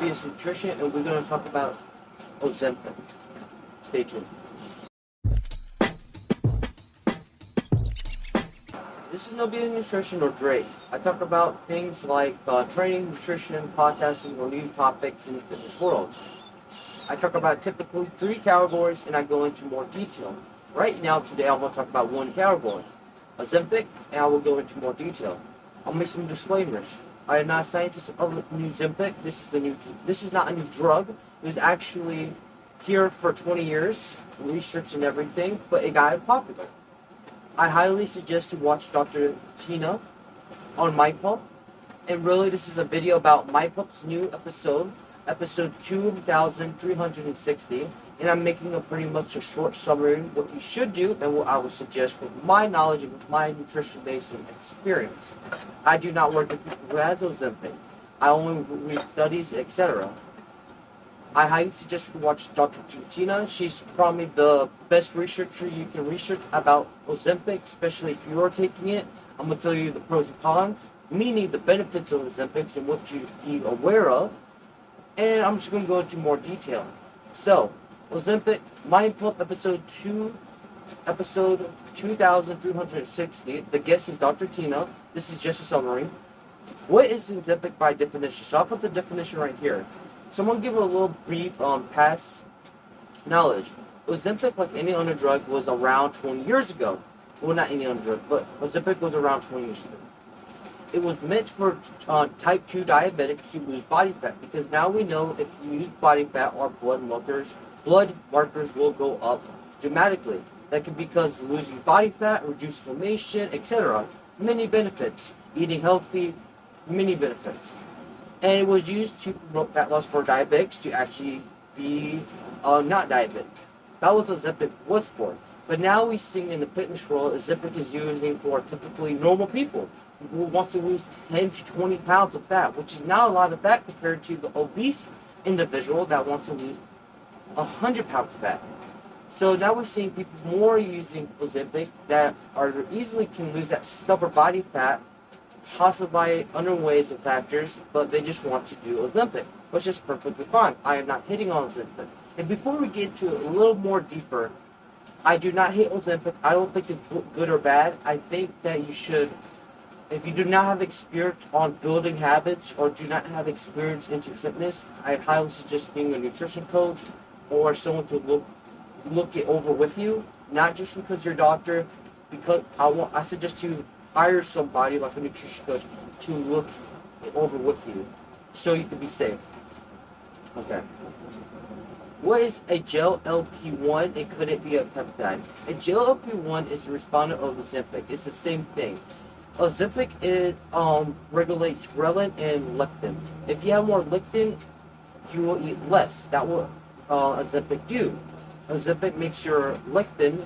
BS Nutrition, and we're going to talk about Ozempic. Stay tuned. This is no BS Nutrition or Drake. I talk about things like training, nutrition, podcasting, or new topics in the fitness world. I talk about typically 3 categories, and I go into more detail. Right now, today, I'm going to talk about 1 category, Ozempic, and I will go into more detail. I'll make some disclaimers. I am not a scientist of the new Ozempic. This is not a new drug. It was actually here for 20 years, research and everything, but it got popular. I highly suggest to watch Dr. Tina on MyPump, and really, this is a video about MyPump's new episode 2360, and I'm making pretty much a short summary of what you should do and what I would suggest with my knowledge and with my nutrition based and experience. I do not work with people who has Ozempic. I only read studies, etc. I highly suggest you watch Dr. Tina. She's probably the best researcher you can research about Ozempic, especially if you're taking it. I'm going to tell you the pros and cons, meaning the benefits of Ozempic and what you be aware of. And I'm just going to go into more detail. So, Ozempic, MyPump episode 2360. The guest is Dr. Tina. This is just a summary. What is Ozempic by definition? So I'll put the definition right here. So I'm going to give a little brief past knowledge. Ozempic, like any other drug, was around 20 years ago. Well, not any other drug, but Ozempic was around 20 years ago. It was meant for type 2 diabetics to lose body fat, because now we know if you use body fat or blood markers will go up dramatically. That could be because of losing body fat, reduced inflammation, etc. Many benefits. Eating healthy, many benefits. And it was used to promote fat loss for diabetics to actually be not diabetic. That was what Ozempic was for. But now we see in the fitness world, Ozempic is using for typically normal people who wants to lose 10 to 20 pounds of fat, which is not a lot of fat compared to the obese individual that wants to lose 100 pounds of fat. So now we're seeing people more using Ozempic that are easily can lose that stubborn body fat, possibly by other ways and factors, but they just want to do Ozempic, which is perfectly fine. I am not hitting on Ozempic. And before we get into it a little more deeper, I do not hate Ozempic. I don't think it's good or bad. I think that you should, if you do not have experience on building habits or do not have experience into fitness, I highly suggest being a nutrition coach or someone to look it over with you. Not just because you're a doctor, because I suggest you hire somebody like a nutrition coach to look it over with you so you can be safe. Okay. What is a GLP-1 and could it be a peptide? A GLP-1 is a respondent of Ozempic. It's the same thing. Ozempic regulates ghrelin and leptin. If you have more leptin, you will eat less. That will Ozempic do. Ozempic makes your leptin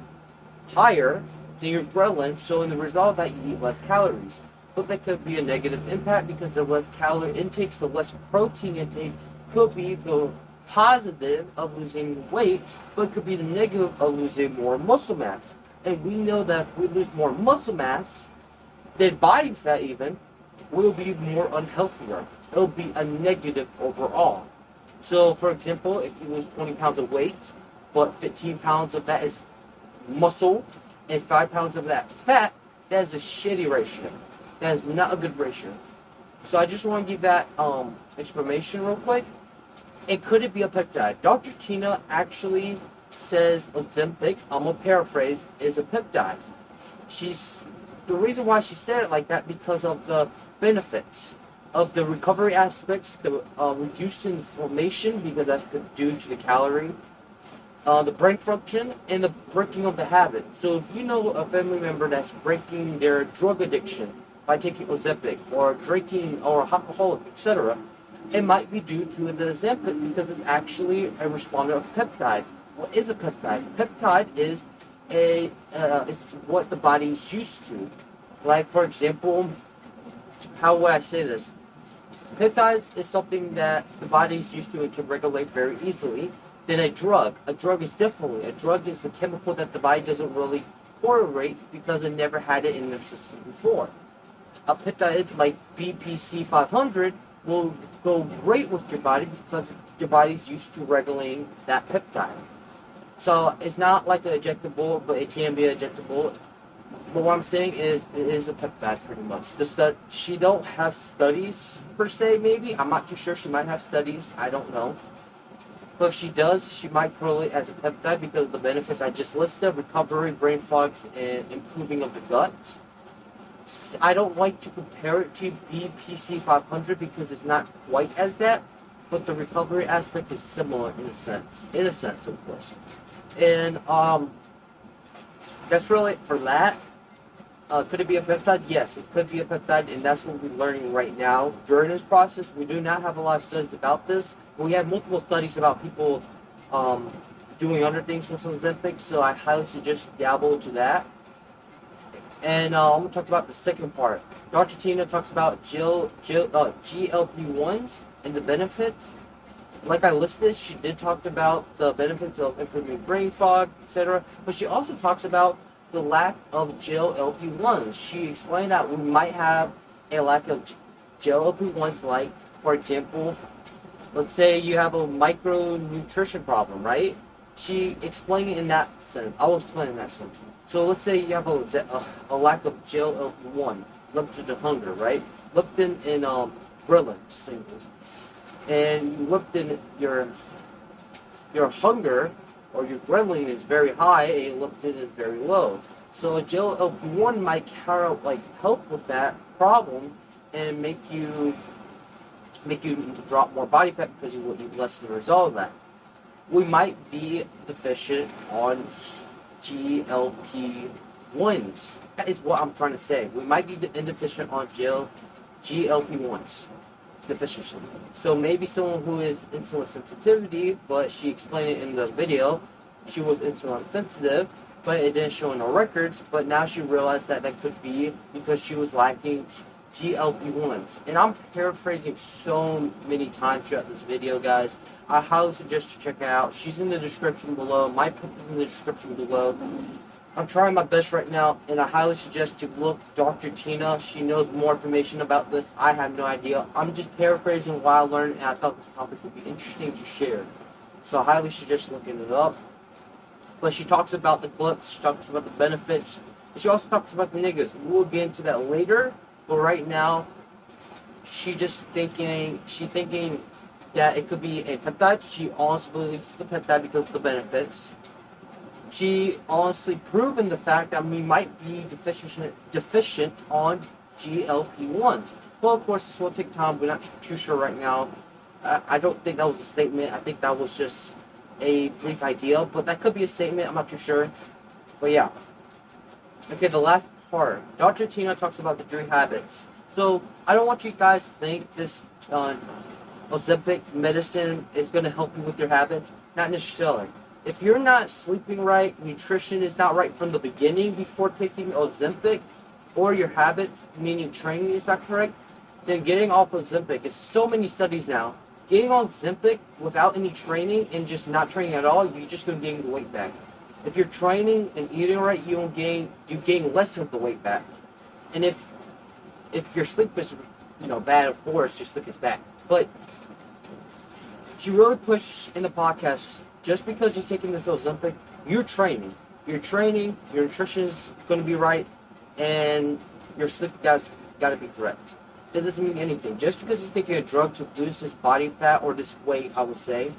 higher than your ghrelin, so in the result of that you eat less calories. But that could be a negative impact because the less calorie intake, the less protein intake could be the positive of losing weight, but it could be the negative of losing more muscle mass. And we know that if we lose more muscle mass, then body fat even, will be more unhealthier. It'll be a negative overall. So, for example, if you lose 20 pounds of weight, but 15 pounds of that is muscle, and 5 pounds of that fat, that is a shitty ratio. That is not a good ratio. So I just want to give that explanation real quick. And could it be a peptide? Dr. Tina actually says Ozempic, I'm going to paraphrase, is a peptide. The reason why she said it like that because of the benefits of the recovery aspects, the reduced inflammation because that's due to the calorie, the brain function, and the breaking of the habit. So if you know a family member that's breaking their drug addiction by taking Ozempic or drinking or alcoholic, etc., it might be due to the Ozempic because it's actually a responder of peptide. What is a peptide? Peptide is it's what the body is used to. Like, for example, how would I say this? Peptides is something that the body is used to and can regulate very easily. Then a drug. A drug is differently. A drug is a chemical that the body doesn't really tolerate because it never had it in their system before. A peptide like BPC 500 will go great with your body because your body's used to regulating that peptide. So it's not like an injectable, but it can be an injectable. But what I'm saying is, it is a peptide pretty much. She don't have studies per se. Maybe I'm not too sure. She might have studies. I don't know. But if she does, she might correlate as a peptide because of the benefits I just listed: recovery, brain fog, and improving of the gut. I don't like to compare it to BPC 500 because it's not quite as that, but the recovery aspect is similar in a sense. In a sense, of course. And that's really it for that. Could it be a peptide? Yes, it could be a peptide, and that's what we're learning right now. During this process, we do not have a lot of studies about this. We have multiple studies about people doing other things with Ozempic, so I highly suggest you dabble into that. And I'm going to talk about the second part. Dr. Tina talks about GLP-1s and the benefits. Like I listed, she did talk about the benefits of improving brain fog, etc. But she also talks about the lack of GLP-1s. She explained that we might have a lack of GLP-1s, like, for example, let's say you have a micronutrition problem, right? She explained it in that sense. I will explain in that sense. So let's say you have a lack of GLP-1, leptin hunger, right? Leptin and ghrelin, singles. And you looked in your hunger or your ghrelin is very high and your leptin is very low. So a GLP-1 might help with that problem and make you drop more body fat because you will eat less as a result of that. We might be deficient on GLP-1s. That is what I'm trying to say. We might be deficient on GLP-1s. Deficiency. So maybe someone who is insulin sensitivity, but she explained it in the video, she was insulin sensitive, but it didn't show in her records, but now she realized that that could be because she was lacking GLP-1s. And I'm paraphrasing so many times throughout this video, guys. I highly suggest you check it out. She's in the description below. My pick is in the description below. I'm trying my best right now, and I highly suggest you look Dr. Tina. She knows more information about this. I have no idea. I'm just paraphrasing what I learned, and I thought this topic would be interesting to share. So I highly suggest looking it up. But she talks about the clips, she talks about the benefits, and she also talks about the negatives. We'll get into that later, but right now, she's thinking that it could be a peptide. She honestly believes it's a peptide because of the benefits. She honestly proven the fact that we might be deficient on GLP-1s. Well, of course, this will take time. We're not too sure right now. I don't think that was a statement. I think that was just a brief idea, but that could be a statement. I'm not too sure. But yeah. Okay, the last part. Dr. Tina talks about the 3 habits. So I don't want you guys to think this Ozempic medicine is going to help you with your habits. Not necessarily. If you're not sleeping right, nutrition is not right from the beginning before taking Ozempic, or your habits, meaning training, is not correct, then getting off Ozempic is so many studies now. Getting on Ozempic without any training and just not training at all, you're just going to gain the weight back. If you're training and eating right, you gain less of the weight back. And if your sleep is bad, of course, your sleep is bad. But she really pushed in the podcast. Just because you're taking this Ozempic, you're training. You're training, your nutrition is going to be right, and your sleep got to be correct. That doesn't mean anything. Just because he's taking a drug to lose this body fat or this weight, I would say,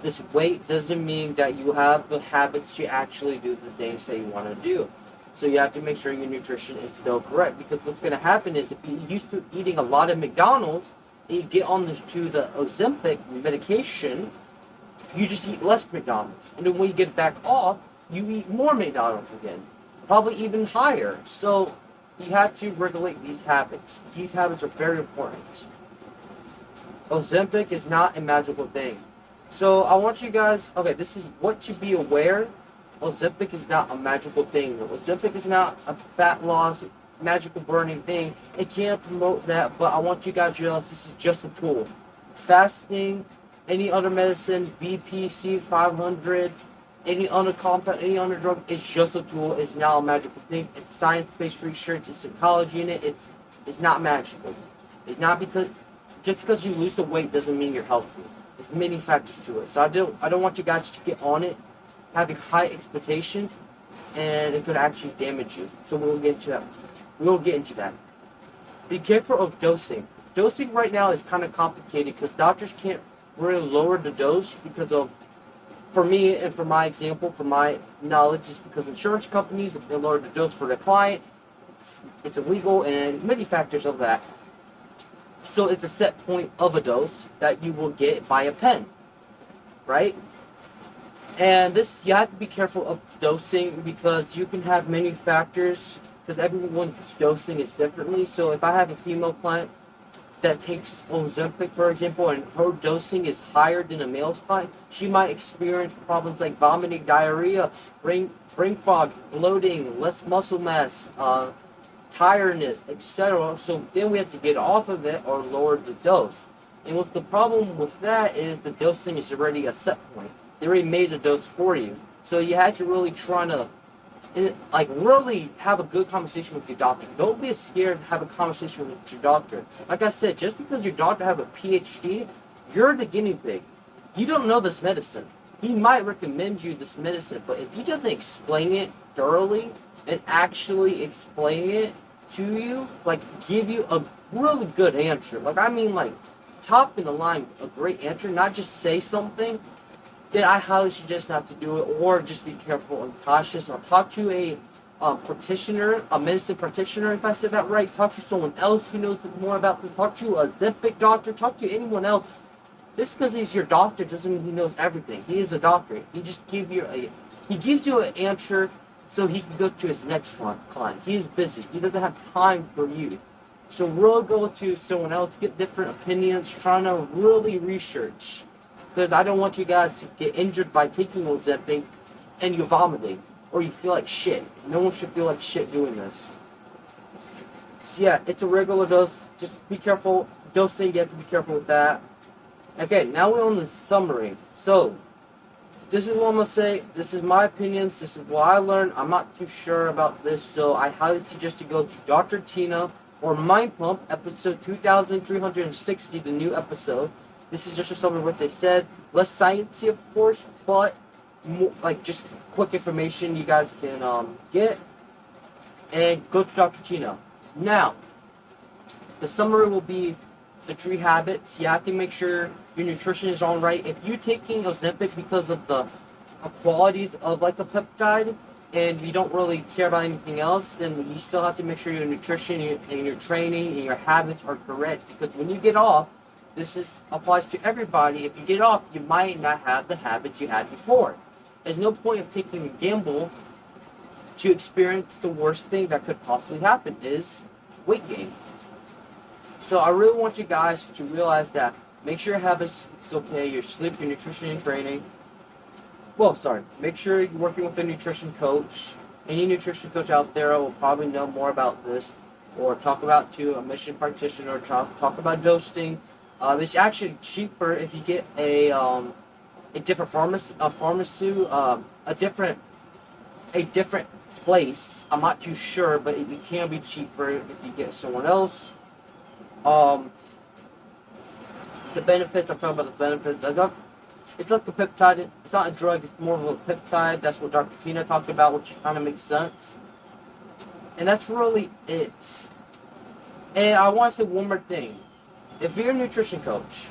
this weight doesn't mean that you have the habits to actually do the things that you want to do. So you have to make sure your nutrition is still correct, because what's going to happen is if you're used to eating a lot of McDonald's, and you get on to the Ozempic medication, you just eat less McDonald's. And then when you get back off, you eat more McDonald's again. Probably even higher. So you have to regulate these habits. These habits are very important. Ozempic is not a magical thing. So I want you guys, okay, this is what to be aware. Ozempic is not a magical thing. Ozempic is not a fat loss, magical burning thing. It can't promote that, but I want you guys to realize this is just a tool. Fasting, any other medicine, BPC 500, any other compound, any other drug, it's just a tool. It's not a magical thing. It's science-based research. It's psychology in it. It's not magical. It's not because just because you lose the weight doesn't mean you're healthy. There's many factors to it. So I don't want you guys to get on it having high expectations, and it could actually damage you. So we'll get into that. We'll get into that. Be careful of dosing. Dosing right now is kind of complicated because doctors can't really lower the dose because of, for me and for my example, for my knowledge, is because insurance companies, if they lower the dose for their client, it's illegal, and many factors of that. So it's a set point of a dose that you will get by a pen, right? And this, you have to be careful of dosing because you can have many factors because everyone's dosing is differently. So if I have a female client that takes Ozempic, for example, and her dosing is higher than a male's client, she might experience problems like vomiting, diarrhea, brain fog, bloating, less muscle mass, tiredness, etc. So then we have to get off of it or lower the dose. And what's the problem with that is the dosing is already a set point. They already made the dose for you. So you have to really try to, like, really have a good conversation with your doctor. Don't be scared to have a conversation with your doctor. Like I said, just because your doctor have a PhD, you're the guinea pig. You don't know this medicine. He might recommend you this medicine, but if he doesn't explain it thoroughly and actually explain it to you, like give you a really good answer, like I mean like top in the line, a great answer, not just say something, then I highly suggest not to do it, or just be careful and cautious, or talk to a practitioner, a medicine practitioner, if I said that right. Talk to someone else who knows more about this. Talk to a Ozempic doctor. Talk to anyone else. Just because he's your doctor doesn't mean he knows everything. He is a doctor. He just gives you an answer so he can go to his next client. He is busy. He doesn't have time for you. So really go to someone else, get different opinions, trying to really research. Because I don't want you guys to get injured by taking Ozempic and you're vomiting or you feel like shit. No one should feel like shit doing this. So yeah, it's a regular dose. Just be careful. Dosing, you have to be careful with that. Okay, now we're on the summary. So, this is what I'm going to say. This is my opinions. This is what I learned. I'm not too sure about this, so I highly suggest you go to Dr. Tina or Mind Pump, episode 2360, the new episode. This is just a summary of what they said. Less sciencey, of course, but more, like just quick information you guys can get. And go to Dr. Tina. Now, the summary will be the 3 habits. You have to make sure your nutrition is all right. If you're taking Ozempic because of the qualities of like a peptide and you don't really care about anything else, then you still have to make sure your nutrition and your training and your habits are correct. Because when you get off, applies to everybody. If you get off, you might not have the habits you had before. There's no point of taking a gamble to experience the worst thing that could possibly happen, is weight gain. So I really want you guys to realize that. Make sure your habits is okay, your sleep, your nutrition, and training. Make sure you're working with a nutrition coach. Any nutrition coach out there will probably know more about this, or talk about to a mission practitioner, or talk about dosing. It's actually cheaper if you get a different a different place. I'm not too sure, but it can be cheaper if you get someone else. The benefits, I'm talking about the benefits. It's like a peptide. It's not a drug, it's more of a peptide. That's what Dr. Tina talked about, which kind of makes sense. And that's really it. And I want to say one more thing. If you're a nutrition coach,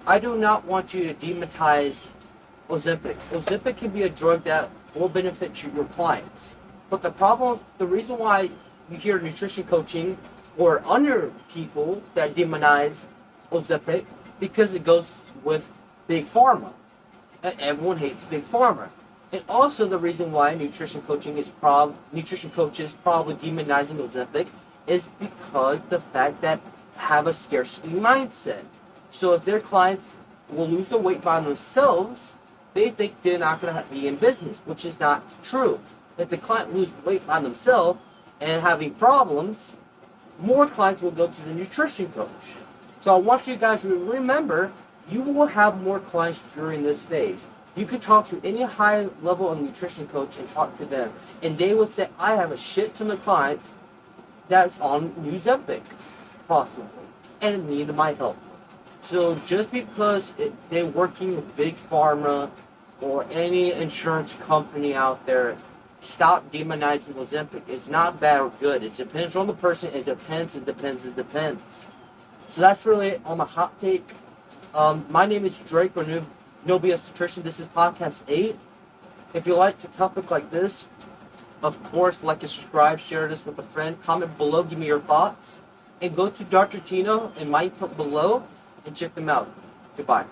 I do not want you to demonize Ozempic. Ozempic can be a drug that will benefit your clients. But the reason why you hear nutrition coaching or other people that demonize Ozempic, because it goes with Big Pharma. And everyone hates Big Pharma. And also the reason why nutrition coaches probably demonizing Ozempic is because the fact that have a scarcity mindset. So if their clients will lose the weight by themselves, they think they're not going to be in business, which is not true. If the client loses weight by themselves and having problems, more clients will go to the nutrition coach. So I want you guys to remember, you will have more clients during this phase. You can talk to any high level of nutrition coach and talk to them, and they will say, I have a shit ton of clients that's on Ozempic, possibly, and need my help. So just because they're working with big pharma or any insurance company out there, stop demonizing Ozempic. It's not bad or good. It depends on the person. It depends. It depends. It depends. So that's really it on the hot take. My name is Drake or No BS Nutrition. This is podcast 8. If you like a topic like this, of course, like and subscribe, share this with a friend, comment below, give me your thoughts, and go to Dr. Tino and my put below and check them out. Goodbye.